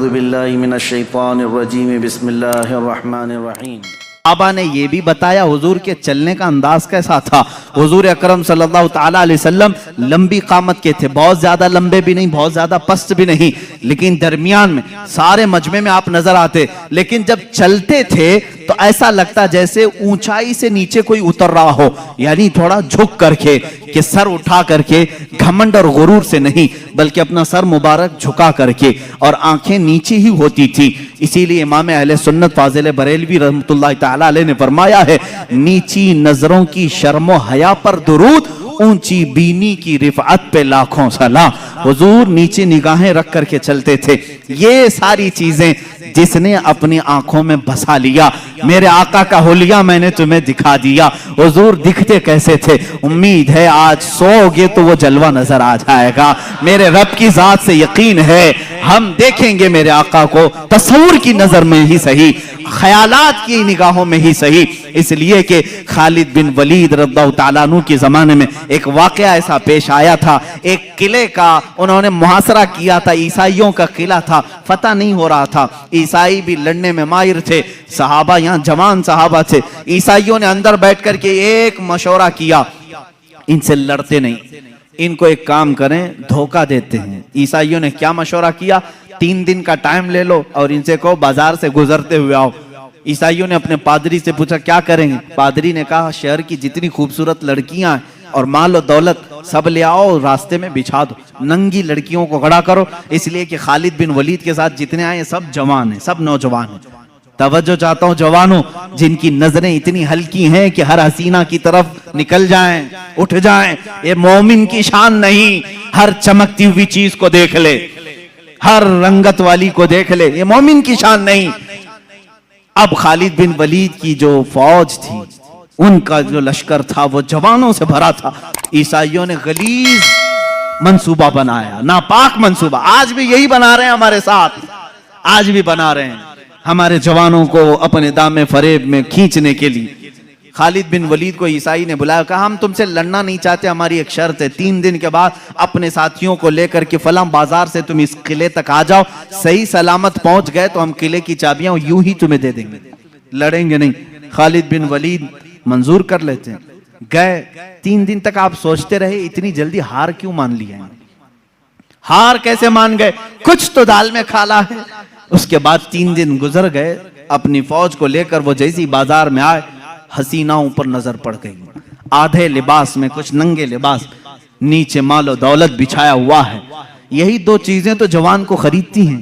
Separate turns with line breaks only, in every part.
اعوذ باللہ من الشیطان الرجیم بسم اللہ الرحمن الرحیم۔
صحابہ نے یہ بھی بتایا حضور کے چلنے کا انداز کیسا تھا۔ حضور اکرم صلی اللہ تعالیٰ علیہ وسلم لمبی قامت کے تھے، بہت زیادہ لمبے بھی نہیں، بہت زیادہ پست بھی نہیں، لیکن درمیان میں سارے مجمع میں آپ نظر آتے، لیکن جب چلتے تھے تو ایسا لگتا جیسے اونچائی سے نیچے کوئی اتر رہا ہو، یعنی تھوڑا جھک کر کے، کہ سر اٹھا کر کے، گھمنڈ اور غرور سے نہیں بلکہ اپنا سر مبارک جھکا کر کے، اور آنکھیں نیچے ہی ہوتی تھی۔ اسی لیے امام اہل سنت فاضل بریلوی رحمۃ اللہ تعالیٰ علیہ نے فرمایا ہے، نیچی نظروں کی شرم و حیا پر درود، اونچی بینی کی رفعت پہ لاکھوں سلام۔ حضور نیچے نگاہیں رکھ کر کے چلتے تھے۔ یہ ساری چیزیں جس نے اپنی آنکھوں میں بسا لیا، میرے آقا کا حلیہ میں نے تمہیں دکھا دیا۔ حضور دکھتے کیسے تھے؟ امید ہے آج سوگے تو وہ جلوہ نظر آ جائے گا۔ میرے رب کی ذات سے یقین ہے ہم دیکھیں گے میرے آقا کو، تصور کی نظر میں ہی صحیح، خیالات کی نگاہوں میں ہی صحیح۔ اس لیے کہ خالد بن ولید رضی اللہ تعالیٰ عنہ کے زمانے میں ایک واقعہ ایسا پیش آیا تھا، ایک قلعے کا انہوں نے محاصرہ کیا تھا، عیسائیوں کا قلعہ تھا، فتح نہیں ہو رہا تھا، عیسائی بھی لڑنے میں ماہر تھے، صحابہ یہاں جوان صحابہ تھے۔ عیسائیوں نے اندر بیٹھ کر کے ایک مشورہ کیا، ان سے لڑتے نہیں، ان کو ایک کام کریں، دھوکہ دیتے ہیں۔ عیسائیوں نے کیا مشورہ کیا؟ 3 دن کا ٹائم لے لو اور ان سے کہو بازار سے گزرتے ہوئے آؤ۔ عیسائیوں نے اپنے پادری سے پوچھا کیا کریں گے؟ پادری نے کہا شہر کی جتنی خوبصورت لڑکیاں ہیں اور مال و دولت سب لے آؤ، راستے میں بچھا دو، ننگی لڑکیوں کو کھڑا کرو، اس لیے کہ خالد بن ولید کے ساتھ جتنے آئے سب جوان ہیں، سب نوجوان ہیں۔ توجہ چاہتا ہوں جوانوں، جن کی نظریں اتنی ہلکی ہیں کہ ہر حسینہ کی طرف نکل جائیں، اٹھ جائیں، یہ مومن کی شان نہیں۔ ہر چمکتی ہوئی چیز کو دیکھ لے، ہر رنگت والی کو دیکھ لے، یہ مومن کی شان نہیں۔ اب خالد بن ولید کی جو فوج تھی، ان کا جو لشکر تھا وہ جوانوں سے بھرا تھا۔ عیسائیوں نے غلیظ منصوبہ بنایا، ناپاک منصوبہ، آج بھی یہی بنا رہے ہیں ہمارے ساتھ، آج بھی بنا رہے ہیں ہمارے جوانوں کو اپنے دامے فریب میں کھینچنے کے لیے۔ خالد بن ولید کو عیسائی نے بلایا، کہا ہم تم سے لڑنا نہیں چاہتے، ہماری ایک شرط ہے، 3 دن کے بعد اپنے ساتھیوں کو لے کر کے فلاں بازار سے تم اس قلعے تک آ جاؤ، صحیح سلامت پہنچ گئے تو ہم قلعے کی چابیاں یوں ہی تمہیں دے دیں گے، لڑیں گے نہیں۔ خالد بن ولید منظور کر لیتے ہیں، گئے۔ 3 دن تک آپ سوچتے رہے اتنی جلدی ہار کیوں مان لیا ہے؟ ہار کیسے مان گئے؟ کچھ تو دال میں کھالا ہے۔ اس کے بعد 3 دن گزر گئے، اپنی فوج کو لے کر وہ جیسی بازار میں آئے، حسیناؤں پر نظر پڑ گئی، آدھے لباس میں، کچھ ننگے لباس، نیچے مال و دولت بچھایا ہوا ہے۔ یہی 2 چیزیں تو جوان کو خریدتی ہیں،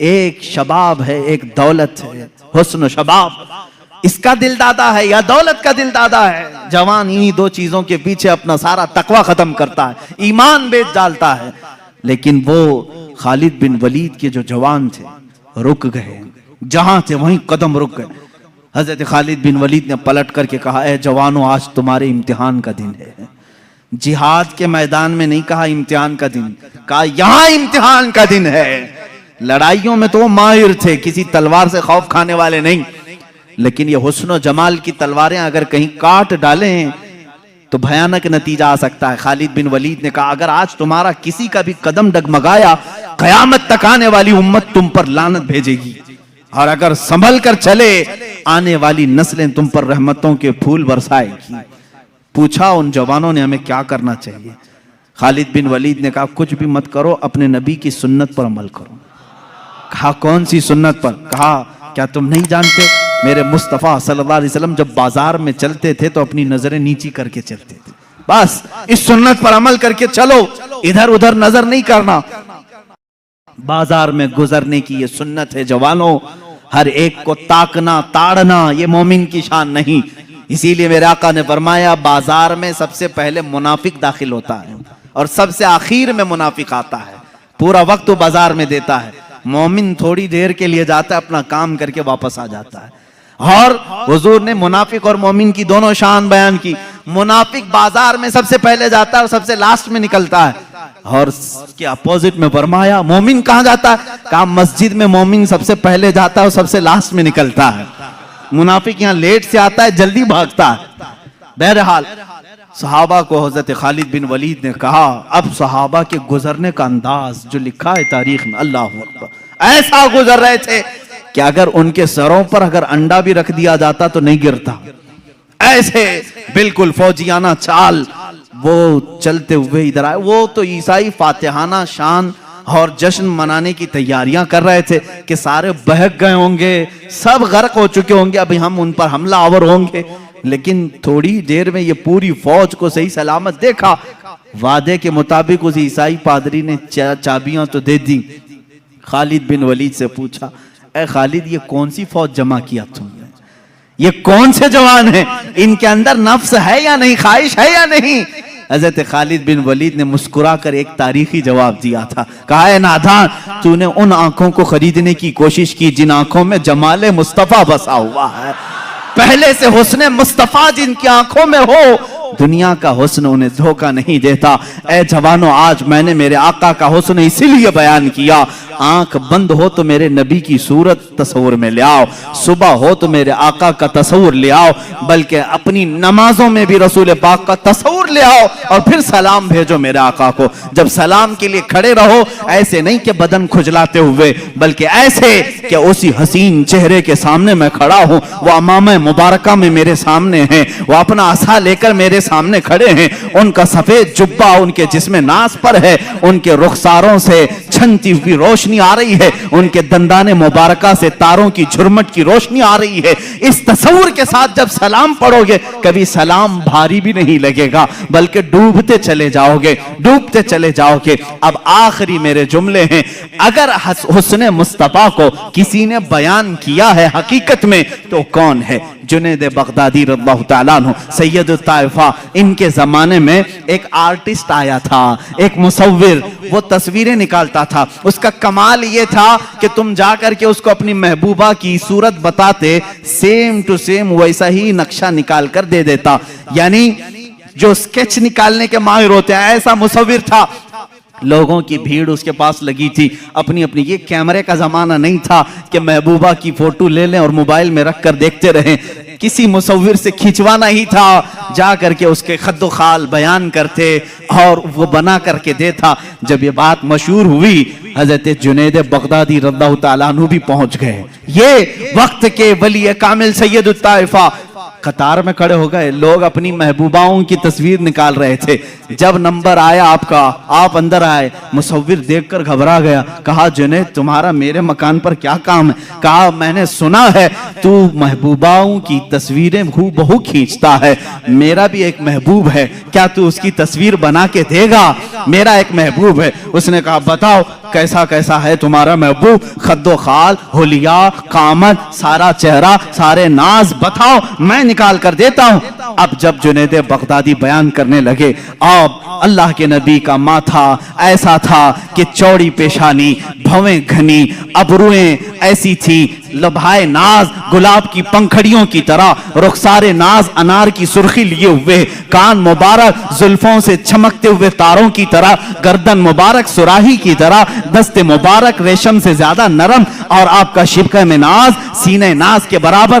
ایک شباب ہے، ایک دولت ہے، حسن و شباب، اس کا دل دادا ہے یا دولت کا دل دادا ہے؟ جوان انہی 2 چیزوں کے پیچھے اپنا سارا تقوی ختم کرتا ہے، ایمان بیچ ڈالتا ہے۔ لیکن وہ خالد بن ولید کے جو جوان تھے رک گئے، جہاں تھے وہیں قدم رک گئے۔ حضرت خالد بن ولید نے پلٹ کر کے کہا، اے جوانوں آج تمہارے امتحان کا دن ہے۔ جہاد کے میدان میں نہیں کہا امتحان کا دن، کہا یہاں امتحان کا دن ہے۔ لڑائیوں میں تو وہ ماہر تھے، کسی تلوار سے خوف کھانے والے نہیں، لیکن یہ حسن و جمال کی تلواریں اگر کہیں کاٹ ڈالیں تو بھیانک نتیجہ آ سکتا ہے۔ خالد بن ولید نے کہا اگر آج تمہارا کسی کا بھی قدم ڈگمگایا، قیامت تک آنے والی امت تم پر لعنت بھیجے گی، اور اگر سنبھل کر چلے آنے والی نسلیں تم پر رحمتوں کے پھول برسائے گی۔ پوچھا ان جوانوں نے ہمیں کیا کرنا چاہیے؟ خالد بن ولید نے کہا کچھ بھی مت کرو، اپنے نبی کی سنت پر عمل کرو۔ کہا کون سی سنت پر؟ کہا کیا تم نہیں جانتے میرے مصطفیٰ صلی اللہ علیہ وسلم جب بازار میں چلتے تھے تو اپنی نظریں نیچی کر کے چلتے تھے؟ بس اس سنت پر عمل کر کے چلو، ادھر ادھر نظر نہیں کرنا۔ بازار میں گزرنے کی یہ سنت ہے جوانوں، ہر ایک کو تاکنا تاڑنا یہ مومن کی شان نہیں۔ اسی لیے میرے آقا نے فرمایا بازار میں سب سے پہلے منافق داخل ہوتا ہے اور سب سے آخر میں منافق آتا ہے، پورا وقت وہ بازار میں دیتا ہے۔ مومن تھوڑی دیر کے لیے جاتا ہے، اپنا کام کر کے واپس آ جاتا ہے۔ اور حضور نے منافق اور مومن کی دونوں شان بیان کی۔ منافق بازار میں سب سے پہلے جاتا ہے اور سب سے لاسٹ میں نکلتا ہے، اور اس کے اپوزٹ میں فرمایا مومن کہاں جاتا ہے؟ کہا مسجد میں مومن سب سے پہلے جاتا ہے اور سب سے لاسٹ میں نکلتا ہے۔ منافق یہاں لیٹ سے آتا ہے، جلدی بھاگتا ہے۔ بہرحال صحابہ کو حضرت خالد بن ولید نے کہا، اب صحابہ کے گزرنے کا انداز جو لکھا ہے تاریخ میں، اللہ اکبر، ایسا گزر رہے تھے کہ اگر ان کے سروں پر اگر انڈا بھی رکھ دیا جاتا تو نہیں گرتا. ایسے بالکل فوجیانہ چال وہ چلتے ہوئے ادھر آئے. وہ تو عیسائی فاتحانہ شان اور جشن منانے کی تیاریاں کر رہے تھے کہ سارے بہک گئے ہوں گے, سب غرق ہو چکے ہوں گے, ابھی ہم ان پر حملہ آور ہوں گے. لیکن تھوڑی دیر میں یہ پوری فوج کو صحیح سلامت دیکھا. وعدے کے مطابق اس عیسائی پادری نے چابیاں تو دے دی. خالد بن ولید سے پوچھا, اے خالد یہ کون سی فوج جمع کیا تم نے؟ یہ کون سے جوان ہیں؟ ان کے اندر نفس ہے یا نہیں, خواہش ہے یا نہیں؟ حضرت خالد بن ولید نے مسکرا کر ایک تاریخی جواب دیا تھا. کہا اے نادان, تو نے ان آنکھوں کو خریدنے کی کوشش کی جن آنکھوں میں جمال مصطفیٰ بسا ہوا ہے. پہلے سے حسن مصطفیٰ جن کی آنکھوں میں ہو, دنیا کا حسن انہیں دھوکہ نہیں دیتا. اے جوانوں, آج میں نے میرے آقا کا حسن اسی لیے بیان کیا. آنکھ بند ہو تو میرے نبی کی صورت تصور میں لے آؤ, صبح ہو تو میرے آقا کا تصور لے آؤ, بلکہ اپنی نمازوں میں بھی رسول پاک کا تصور لے آؤ, اور پھر سلام بھیجو میرے آقا کو. جب سلام کے لیے کھڑے رہو, ایسے نہیں کہ بدن کھجلاتے ہوئے, بلکہ ایسے کہ اسی حسین چہرے کے سامنے میں کھڑا ہوں, وہ امامہ مبارکہ میں میرے سامنے ہیں, وہ اپنا عصا لے کر میرے سامنے کھڑے ہیں, ان کا سفید جبہ ان کے جسم ناز پر ہے, ان کے رخساروں سے چھنتی ہوئی روشنی آ رہی ہے, ان کے دندان مبارکہ سے تاروں کی جھرمٹ کی روشنی آ رہی ہے. اس تصور کے ساتھ جب سلام پڑھو گے, کبھی سلام بھاری بھی نہیں لگے گا, بلکہ ڈوبتے چلے جاؤ گے, ڈوبتے چلے جاؤ گے. اب آخری میرے جملے ہیں, اگر حسن مصطفیٰ کو کسی نے بیان کیا ہے حقیقت میں تو کون ہے؟ جنید بغدادی رضی اللہ تعالیٰ عنہ, سید الطائفہ. ان کے زمانے میں ایک آرٹسٹ آیا تھا, ایک مصور, وہ تصویریں نکالتا تھا. اس کا کمال یہ تھا کہ تم جا کر کے اس کو اپنی محبوبہ کی صورت بتاتے, سیم ٹو سیم ویسا ہی نقشہ نکال کر دے دیتا. یعنی جو سکیچ نکالنے کے ماہر ہوتے ہیں, ایسا مصور تھا. لوگوں کی بھیڑ اس کے پاس لگی تھی, اپنی اپنی. یہ کیمرے کا زمانہ نہیں تھا کہ محبوبہ کی فوٹو لے لیں اور موبائل میں رکھ کر دیکھتے رہیں. کسی مصور سے کھنچوانا ہی تھا, جا کر کے اس کے خد و خال بیان کرتے اور وہ بنا کر کے دیتا. جب یہ بات مشہور ہوئی, حضرت جنید بغدادی رضی اللہ تعالیٰ عنہ بھی پہنچ گئے. یہ وقت کے ولی کامل سید الطائفہ قطار میں کھڑے ہو گئے. لوگ اپنی محبوباؤں کی تصویر نکال رہے تھے. جب نمبر آیا آپ کا, آپ اندر آئے, مصور دیکھ کر گھبرا گیا. کہا جنید تمہارا میرے مکان پر کیا کام ہے؟ کہا میں نے سنا ہے تو محبوباؤں کی تصویریں ہو بہو کھینچتا ہے, میرا بھی ایک محبوب ہے, کیا تو اس کی تصویر بنا کے دے گا؟ میرا ایک محبوب ہے. اس نے کہا بتاؤ کیسا کیسا ہے تمہارا محبوب؟ خد و خال, حلیہ, قامت, سارا چہرہ, سارے ناز بتاؤ, میں نکال کر دیتا ہوں. اب جب جنید بغدادی بیان کرنے لگے, اب اللہ کے نبی کا ماتھا ایسا تھا کہ چوڑی پیشانی, بھویں گھنی, ابرویں ایسی تھی, لبھائے ناز گلاب کی پنکھڑیوں کی طرح, رخسار ناز انار کی سرخی لیے ہوئے, کان مبارک زلفوں سے چمکتے ہوئے تاروں کی طرح, گردن مبارک سراہی کی طرح, دست مبارک ریشم سے زیادہ نرم, اور آپ کا شبکہ میں ناز سینے ناز کے برابر.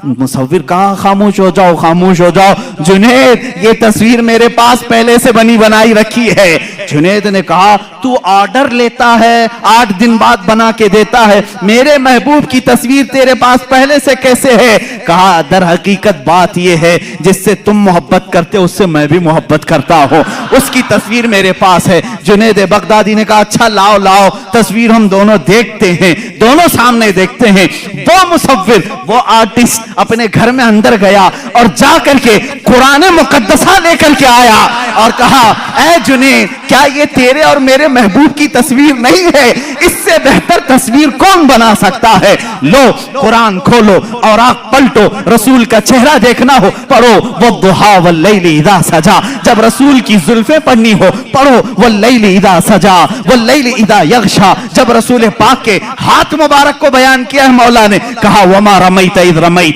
مصور کہا خاموش ہو جاؤ, خاموش ہو جاؤ. جنید یہ تصویر میرے پاس پہلے سے بنی بنائی رکھی ہے. جنید نے کہا تو آرڈر لیتا ہے, 8 دن بعد بنا کے دیتا ہے, میرے محبوب کی تصویر تیرے پاس پہلے سے کیسے ہے؟ کہا در حقیقت بات یہ ہے جس سے تم محبت کرتے اس سے میں بھی محبت کرتا ہوں, اس کی تصویر میرے پاس ہے. جنید بغدادی نے کہا اچھا لاؤ لاؤ تصویر ہم دونوں دیکھتے ہیں, دونوں سامنے دیکھتے ہیں. وہ مصور, وہ آرٹسٹ اپنے گھر میں اندر گیا اور جا کر کے قرآن مقدسہ لے کر کے آیا اور کہا اے جنید کیا یہ تیرے اور میرے محبوب کی تصویر نہیں ہے؟ اس سے بہتر تصویر کون بنا سکتا ہے؟ لو قرآن کھولو اور آنکھ پلٹو, رسول کا چہرہ دیکھنا ہو پڑھو والضحیٰ واللیل اذا سجا, جب رسول کی زلفیں پڑھنی ہو پڑھو واللیل اذا سجا واللیل اذا یغشا. جب رسول پاک کے ہاتھ مبارک کو بیان کیا ہے مولا نے, کہا وما رمیت اذ رمیت